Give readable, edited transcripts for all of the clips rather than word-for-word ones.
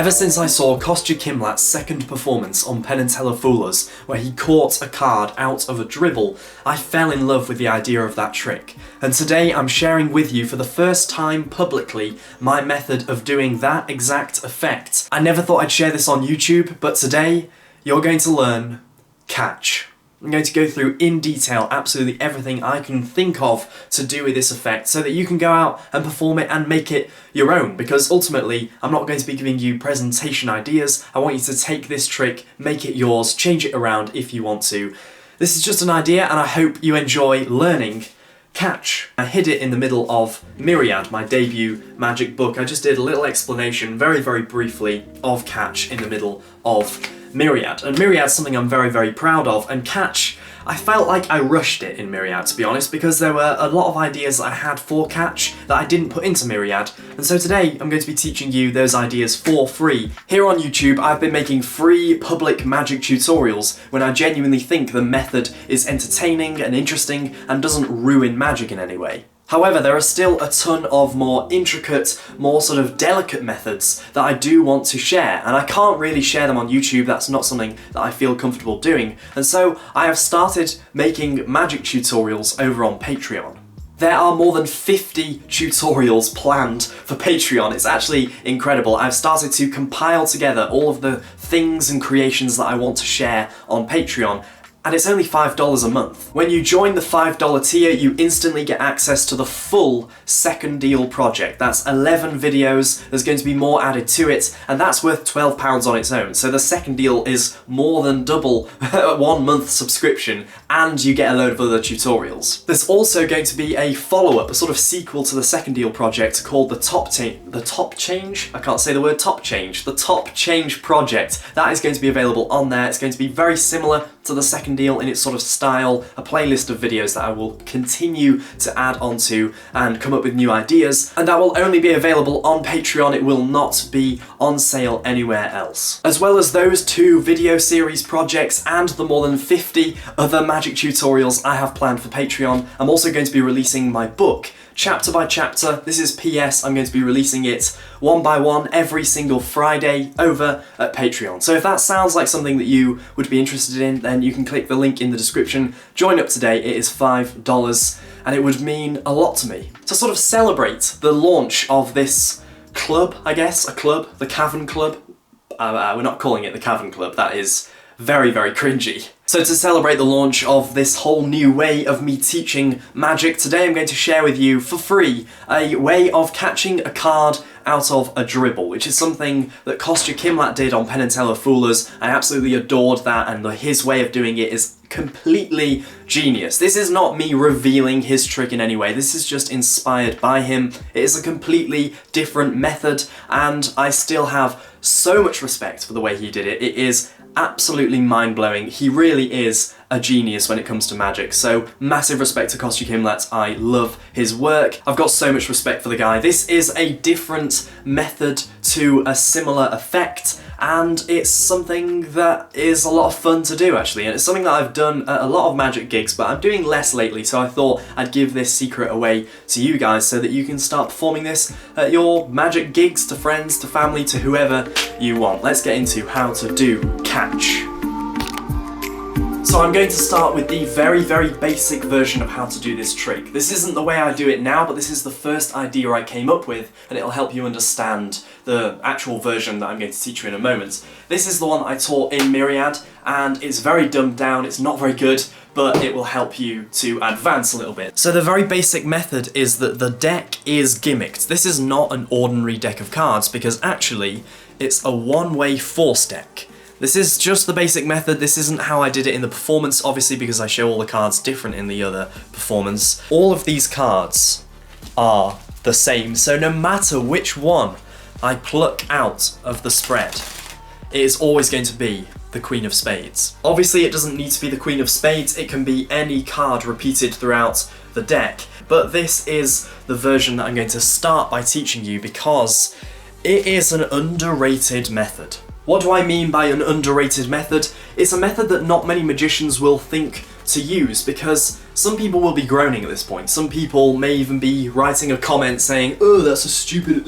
Ever since I saw Kostya Kimlat's second performance on Penn and Teller Fool Us, where he caught a card out of a dribble, I fell in love with the idea of that trick. And today I'm sharing with you for the first time publicly my method of doing that exact effect. I never thought I'd share this on YouTube, but today you're going to learn catch. I'm going to go through in detail absolutely everything I can think of to do with this effect so that you can go out and perform it and make it your own, because ultimately I'm not going to be giving you presentation ideas. I want you to take this trick, make it yours, change it around if you want to. This is just an idea and I hope you enjoy learning catch. I hid it in the middle of Myriad, my debut magic book. I just did a little explanation very briefly of catch in the middle of Myriad. And Myriad's something I'm very proud of, and catch, I felt like I rushed it in Myriad, to be honest, because there were a lot of ideas that I had for catch that I didn't put into Myriad. And so today I'm going to be teaching you those ideas for free. Here on YouTube I've been making free public magic tutorials when I genuinely think the method is entertaining and interesting and doesn't ruin magic in any way. However, there are still a ton of more intricate, more sort of delicate methods that I do want to share, and I can't really share them on YouTube. That's not something that I feel comfortable doing, and so I have started making magic tutorials over on Patreon. There are more than 50 tutorials planned for Patreon. It's actually incredible. I've started to compile together all of the things and creations that I want to share on Patreon, and it's only $5 a month. When you join the $5 tier, you instantly get access to the full second deal project. That's 11 videos, there's going to be more added to it, and that's worth £12 on its own. So the second deal is more than double a 1 month subscription, and you get a load of other tutorials. There's also going to be a follow-up, a sort of sequel to the second deal project called the Top Change project. That is going to be available on there. It's going to be very similar to the second deal in its sort of style, a playlist of videos that I will continue to add onto and come up with new ideas, and that will only be available on Patreon. It will not be on sale anywhere else. As well as those 2 video series projects and the more than 50 other magic tutorials I have planned for Patreon, I'm also going to be releasing my book chapter by chapter. This is PS, I'm going to be releasing it one by one every single Friday over at Patreon. So if that sounds like something that you would be interested in, then you can click the link in the description. Join up today, it is $5, and it would mean a lot to me. To sort of celebrate the launch of this club, I guess, a club, the Cavern Club. We're not calling it the Cavern Club, that is very cringy. So to celebrate the launch of this whole new way of me teaching magic, today I'm going to share with you for free a way of catching a card out of a dribble, which is something that Kostya Kimlat did on Penn and Teller Fool Us. I absolutely adored that, and his way of doing it is completely genius. This is not me revealing his trick in any way, this is just inspired by him. It is a completely different method, and I still have so much respect for the way he did it. It is absolutely mind-blowing. He really is a genius when it comes to magic, so massive respect to Kostya Kimlat. I love his work. I've got so much respect for the guy. This is a different method to a similar effect, and it's something that is a lot of fun to do actually, and it's something that I've done at a lot of magic gigs, but I'm doing less lately, so I thought I'd give this secret away to you guys so that you can start performing this at your magic gigs, to friends, to family, to whoever you want. Let's get into how to do catch. So I'm going to start with the very basic version of how to do this trick. This isn't the way I do it now, but this is the first idea I came up with, and it'll help you understand the actual version that I'm going to teach you in a moment. This is the one I taught in Myriad, and it's very dumbed down, it's not very good, but it will help you to advance a little bit. So the very basic method is that the deck is gimmicked. This is not an ordinary deck of cards, because actually it's a one-way force deck. This is just the basic method. This isn't how I did it in the performance, obviously, because I show all the cards different in the other performance. All of these cards are the same, so no matter which one I pluck out of the spread, it is always going to be the Queen of Spades. Obviously, it doesn't need to be the Queen of Spades, it can be any card repeated throughout the deck, but this is the version that I'm going to start by teaching you because it is an underrated method. What do I mean by an underrated method? It's a method that not many magicians will think to use, because some people will be groaning at this point. Some people may even be writing a comment saying, "Oh, that's a stupid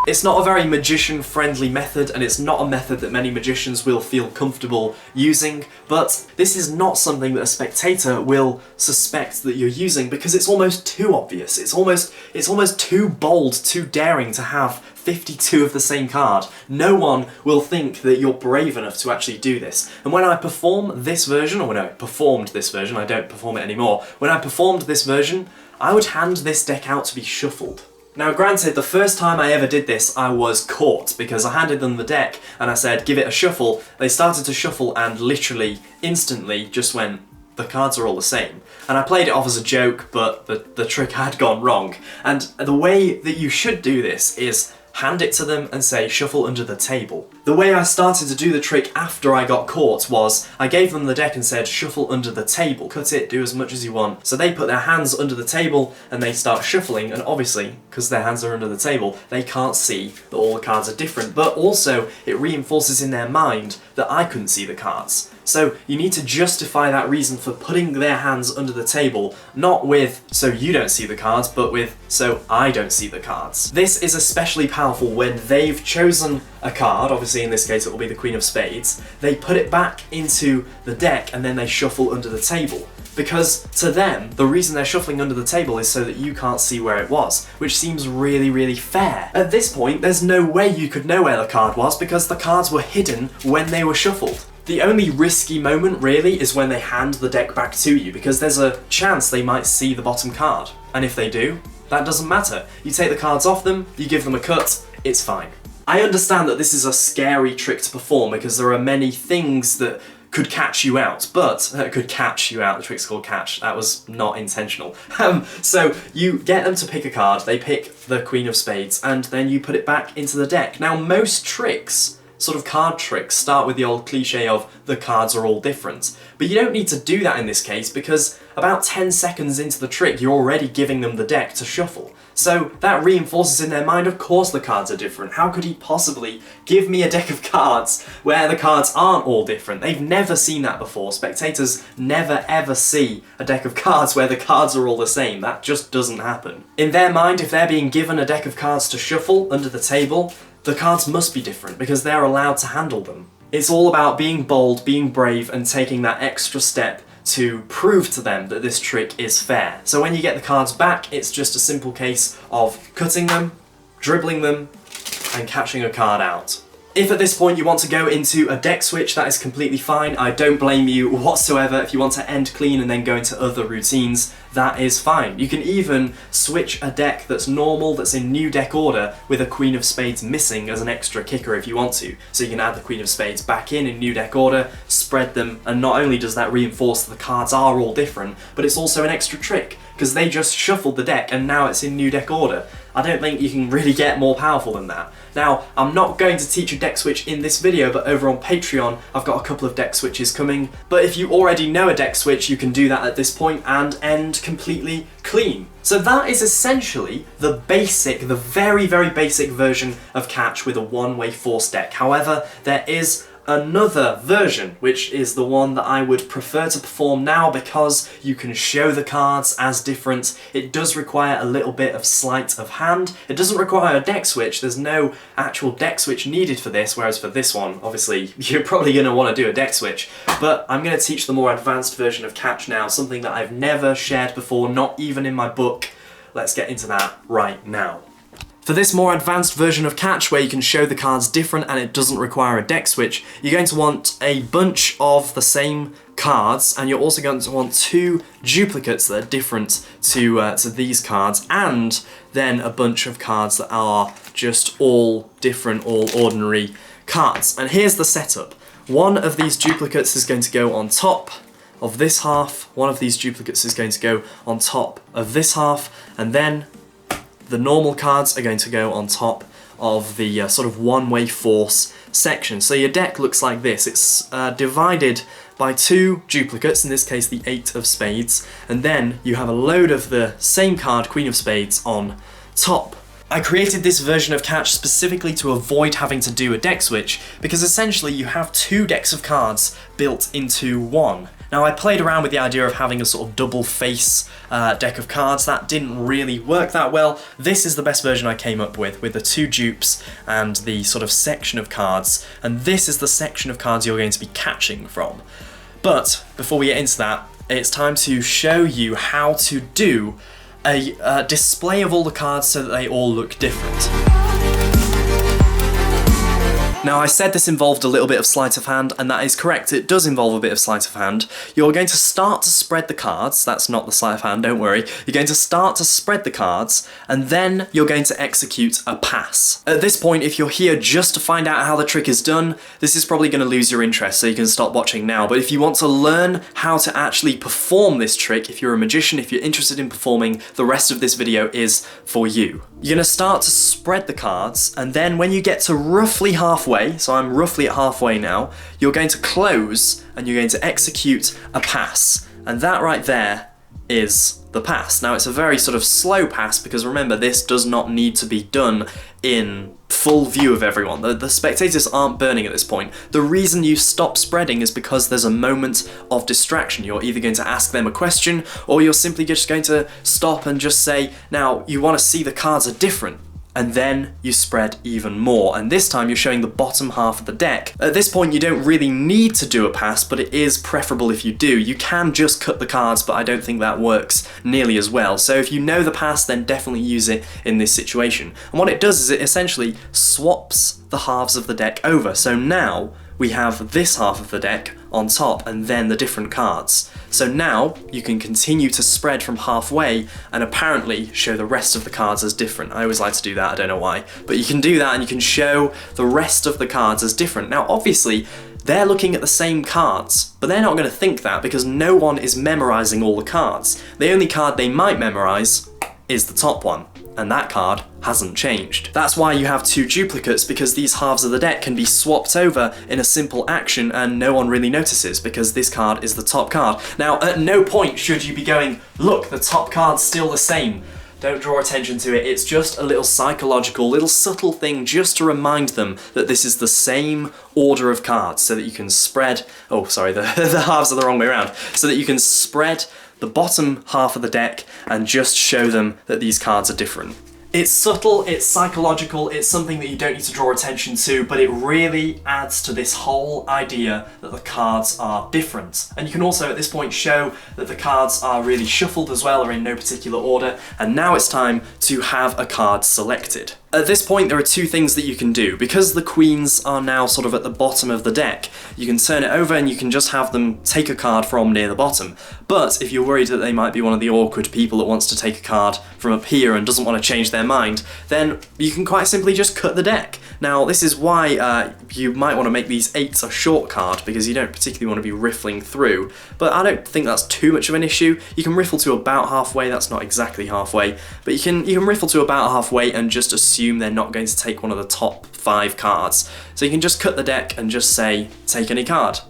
It's not a very magician-friendly method, and it's not a method that many magicians will feel comfortable using, but this is not something that a spectator will suspect that you're using because it's almost too obvious. It's almost too bold, too daring to have 52 of the same card. No one will think that you're brave enough to actually do this. And when I perform this version, or when I performed this version, I don't perform it anymore, when I performed this version, I would hand this deck out to be shuffled. Now granted, the first time I ever did this, I was caught because I handed them the deck and I said, give it a shuffle. They started to shuffle and literally, instantly, just went, the cards are all the same. And I played it off as a joke, but the trick had gone wrong. And the way that you should do this is hand it to them and say, shuffle under the table. The way I started to do the trick after I got caught was, I gave them the deck and said, shuffle under the table. Cut it, do as much as you want. So they put their hands under the table and they start shuffling, and obviously, because their hands are under the table, they can't see that all the cards are different, but also it reinforces in their mind that I couldn't see the cards. So you need to justify that reason for putting their hands under the table, not with, so you don't see the cards, but with, so I don't see the cards. This is especially powerful when they've chosen a card, obviously in this case it will be the Queen of Spades, they put it back into the deck and then they shuffle under the table. Because to them, the reason they're shuffling under the table is so that you can't see where it was, which seems really, really fair. At this point, there's no way you could know where the card was because the cards were hidden when they were shuffled. The only risky moment, really, is when they hand the deck back to you, because there's a chance they might see the bottom card. And if they do, that doesn't matter. You take the cards off them, you give them a cut, it's fine. I understand that this is a scary trick to perform because there are many things that could catch you out, the trick's called catch, that was not intentional. So you get them to pick a card, they pick the Queen of Spades, and then you put it back into the deck. Now most tricks, sort of card tricks, start with the old cliche of the cards are all different. But you don't need to do that in this case because about 10 seconds into the trick you're already giving them the deck to shuffle. So that reinforces in their mind, of course the cards are different. How could he possibly give me a deck of cards where the cards aren't all different? They've never seen that before. Spectators never ever see a deck of cards where the cards are all the same. That just doesn't happen. In their mind, if they're being given a deck of cards to shuffle under the table, the cards must be different because they're allowed to handle them. It's all about being bold, being brave, and taking that extra step to prove to them that this trick is fair. So when you get the cards back, it's just a simple case of cutting them, dribbling them, and catching a card out. If at this point you want to go into a deck switch, that is completely fine. I don't blame you whatsoever. If you want to end clean and then go into other routines, that is fine. You can even switch a deck that's normal, that's in new deck order, with a Queen of Spades missing as an extra kicker if you want to. So you can add the Queen of Spades back in new deck order, spread them, and not only does that reinforce that the cards are all different, but it's also an extra trick, because they just shuffled the deck and now it's in new deck order. I don't think you can really get more powerful than that. Now, I'm not going to teach a deck switch in this video, but over on Patreon, I've got a couple of deck switches coming. But if you already know a deck switch, you can do that at this point and end completely clean. So that is essentially the basic, the very, very basic version of catch with a one-way force deck. However, there is another version, which is the one that I would prefer to perform now because you can show the cards as different. It does require a little bit of sleight of hand. It doesn't require a deck switch. There's no actual deck switch needed for this, whereas for this one, obviously, you're probably going to want to do a deck switch. But I'm going to teach the more advanced version of catch now, something that I've never shared before, not even in my book. Let's get into that right now. For this more advanced version of catch, where you can show the cards different and it doesn't require a deck switch, you're going to want a bunch of the same cards, and you're also going to want two duplicates that are different to these cards, and then a bunch of cards that are just all different, all ordinary cards. And here's the setup. One of these duplicates is going to go on top of this half, one of these duplicates is going to go on top of this half, and then the normal cards are going to go on top of the sort of one-way force section. So your deck looks like this. It's divided by two duplicates, in this case the 8 of spades, and then you have a load of the same card, Queen of Spades, on top. I created this version of catch specifically to avoid having to do a deck switch, because essentially you have two decks of cards built into one. Now I played around with the idea of having a sort of double face deck of cards. That didn't really work that well. This is the best version I came up with the 2 dupes and the sort of section of cards, and this is the section of cards you're going to be catching from. But before we get into that, it's time to show you how to do a display of all the cards so that they all look different. Now I said this involved a little bit of sleight of hand, and that is correct, it does involve a bit of sleight of hand. You're going to start to spread the cards, that's not the sleight of hand, don't worry. You're going to start to spread the cards, and then you're going to execute a pass. At this point, if you're here just to find out how the trick is done, this is probably going to lose your interest, so you can stop watching now. But if you want to learn how to actually perform this trick, if you're a magician, if you're interested in performing, the rest of this video is for you. You're going to start to spread the cards, and then when you get to roughly halfway, so I'm roughly at halfway now, you're going to close and you're going to execute a pass. And that right there is the pass. Now it's a very sort of slow pass because remember, this does not need to be done in full view of everyone. The spectators aren't burning at this point. The reason you stop spreading is because there's a moment of distraction. You're either going to ask them a question or you're simply just going to stop and just say, now you want to see the cards are different. And then you spread even more, and this time you're showing the bottom half of the deck. At this point you don't really need to do a pass, but it is preferable if you do. You can just cut the cards, but I don't think that works nearly as well. So if you know the pass, then definitely use it in this situation. And what it does is it essentially swaps the halves of the deck over. So now we have this half of the deck on top and then the different cards. So now you can continue to spread from halfway and apparently show the rest of the cards as different. I always like to do that, I don't know why. But you can do that and you can show the rest of the cards as different. Now obviously, they're looking at the same cards, but they're not going to think that because no one is memorizing all the cards. The only card they might memorize is the top one, and that card hasn't changed. That's why you have 2 duplicates, because these halves of the deck can be swapped over in a simple action and no one really notices because this card is the top card. Now at no point should you be going, look, the top card's still the same. Don't draw attention to it, it's just a little psychological, little subtle thing just to remind them that this is the same order of cards so that you can spread, oh sorry, the halves are the wrong way around, so that you can spread the bottom half of the deck and just show them that these cards are different. It's subtle, it's psychological, it's something that you don't need to draw attention to, but it really adds to this whole idea that the cards are different. And you can also at this point show that the cards are really shuffled as well, or in no particular order, and now it's time to have a card selected. At this point there are 2 things that you can do. Because the queens are now sort of at the bottom of the deck, you can turn it over and you can just have them take a card from near the bottom. But if you're worried that they might be one of the awkward people that wants to take a card from up here and doesn't want to change their mind, then you can quite simply just cut the deck. Now this is why you might want to make these 8s a short card, because you don't particularly want to be riffling through, but I don't think that's too much of an issue. You can riffle to about halfway, that's not exactly halfway, but you can riffle to about halfway and just assume they're not going to take one of the top 5 cards. So you can just cut the deck and just say, take any card.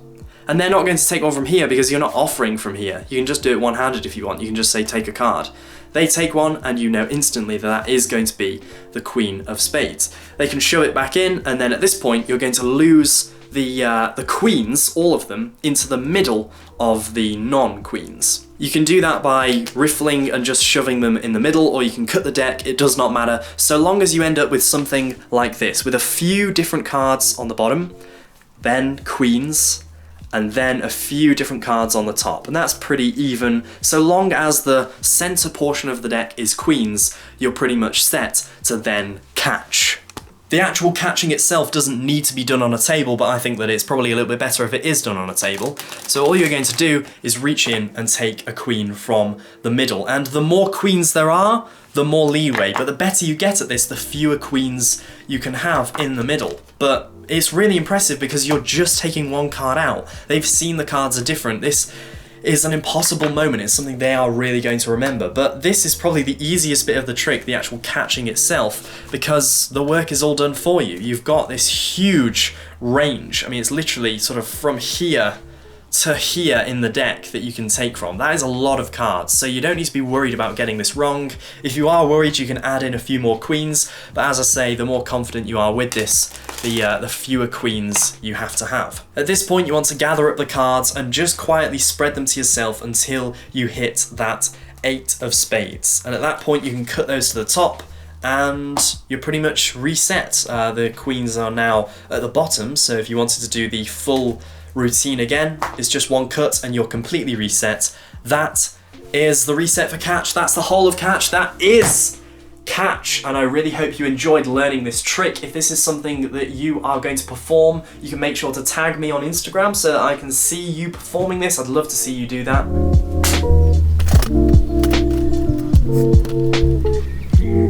And they're not going to take one from here because you're not offering from here. You can just do it one-handed if you want. You can just say, take a card. They take one and you know instantly that that is going to be the Queen of Spades. They can shove it back in, and then at this point you're going to lose the queens, all of them, into the middle of the non-queens. You can do that by riffling and just shoving them in the middle, or you can cut the deck, it does not matter, so long as you end up with something like this, with a few different cards on the bottom, then queens, and then a few different cards on the top, and that's pretty even. So long as the center portion of the deck is queens, you're pretty much set to then catch. The actual catching itself doesn't need to be done on a table, but I think that it's probably a little bit better if it is done on a table. So all you're going to do is reach in and take a queen from the middle, and the more queens there are, the more leeway, but the better you get at this, the fewer queens you can have in the middle. But it's really impressive because you're just taking one card out. They've seen the cards are different. This is an impossible moment. It's something they are really going to remember. But this is probably the easiest bit of the trick, the actual catching itself, because the work is all done for you. You've got this huge range. I mean, it's literally sort of from here to here in the deck that you can take from. That is a lot of cards, so you don't need to be worried about getting this wrong. If you are worried, you can add in a few more queens, but as I say, the more confident you are with this, the fewer queens you have to have. At this point, you want to gather up the cards and just quietly spread them to yourself until you hit that 8 of spades. And at that point, you can cut those to the top, and you're pretty much reset. The queens are now at the bottom, so if you wanted to do the full routine again, it's just one cut and you're completely reset. That is the reset for catch. That's the whole of catch. That is catch, and I really hope you enjoyed learning this trick. If this is something that you are going to perform, you can make sure to tag me on Instagram so that I can see you performing this. I'd love to see you do that.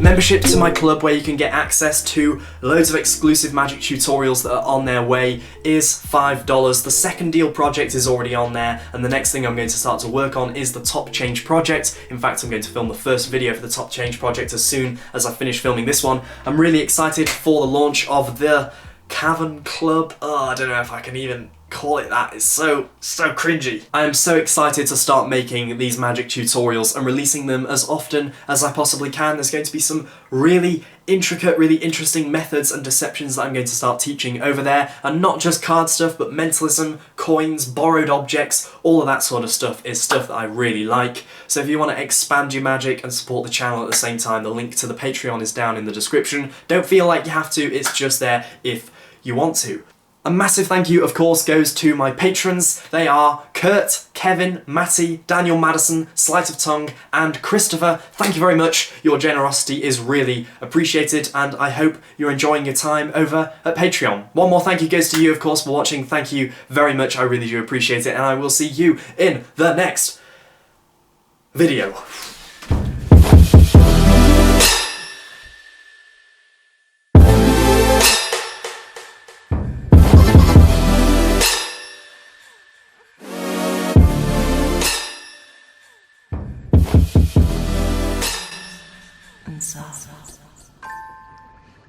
Membership to my club, where you can get access to loads of exclusive magic tutorials that are on their way, is $5. The second deal project is already on there, and the next thing I'm going to start to work on is the top change project. In fact, I'm going to film the first video for the top change project as soon as I finish filming this one. I'm really excited for the launch of the Cavan Club. Oh, I don't know if I can even call it that. It's so cringy. I am so excited to start making these magic tutorials and releasing them as often as I possibly can. There's going to be some really intricate, really interesting methods and deceptions that I'm going to start teaching over there, and not just card stuff, but mentalism, coins, borrowed objects, all of that sort of stuff is stuff that I really like. So if you want to expand your magic and support the channel at the same time, the link to the Patreon is down in the description. Don't feel like you have to, it's just there if you want to. A massive thank you, of course, goes to my patrons. They are Kurt, Kevin, Matty, Daniel Madison, Sleight of Tongue, and Christopher. Thank you very much. Your generosity is really appreciated, and I hope you're enjoying your time over at Patreon. One more thank you goes to you, of course, for watching. Thank you very much. I really do appreciate it, and I will see you in the next video. Soft.